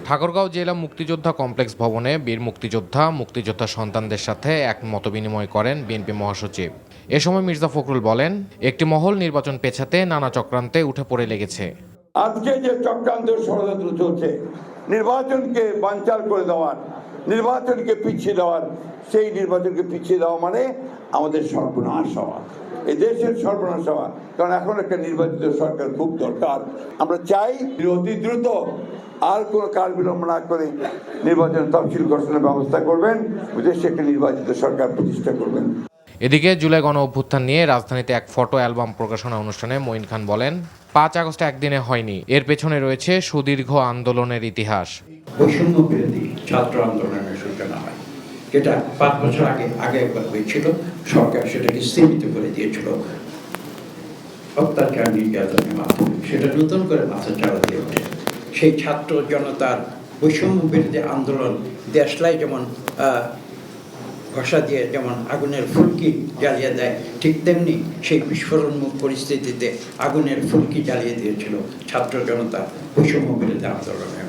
ঠাকুরগাঁও জেলা মুক্তিযোদ্ধা কমপ্লেক্স ভবনে বীর মুক্তিযোদ্ধা সন্তানদের সাথে এক মতবিনিময় করেন বিএনপি মহাসচিব। এ সময় মির্জা ফখরুল বলেন, একটি মহল নির্বাচন পেছাতে নানা চক্রান্তে উঠে পড়ে লেগেছে। আজকে যে চক্রান্ত ষড়যন্ত্র চলছে নির্বাচনকে বানচাল করে দেওয়ার, নির্বাচনকে পিছিয়ে দেওয়ার, সেই নির্বাচনকে পিছিয়ে দেওয়া মানে আমাদের সর্বনাশ হওয়া, এই দেশের সর্বনাশ হওয়া। কারণ এখন একটা নির্বাচিত সরকার খুব দরকার। আমরা চাই অতি দ্রুত আর কোনো কাল বিলম্ব না করে নির্বাচন তফসিল ঘোষণার ব্যবস্থা করবেন, দেশে একটা নির্বাচিত সরকার প্রতিষ্ঠা করবেন। এদিকে জুলাই গণ অভ্যুত্থান নিয়ে রাজধানীতে এক ফটো অ্যালবাম প্রকাশনা অনুষ্ঠানে মঈন খান বলেন, 5 আগস্ট একদিনে হয়নি, এর পেছনে রয়েছে সুদীর্ঘ আন্দোলনের ইতিহাস। বৈষম্য বিরোধী ছাত্র আন্দোলনের সূচনা হয়, যেটা 5 বছর আগে একবার হয়েছিল। সরকার সেটাকে সীমিত করে দিয়েছিল অত্যাচার নির্যাতনের মাধ্যমে, সেটা নতুন করে মাথাচাড়া দিয়ে ওঠে। সেই ছাত্র জনতার বৈষম্য বিরোধী আন্দোলন দেশলাই যেমন ঘষা দিয়ে যেমন আগুনের ফুলকি জ্বালিয়ে দেয়, ঠিক তেমনি সেই বিস্ফোরণমুখ পরিস্থিতিতে আগুনের ফুলকি জ্বালিয়ে দিয়েছিল ছাত্র জনতা বৈষম্য বিরোধী আন্দোলনের।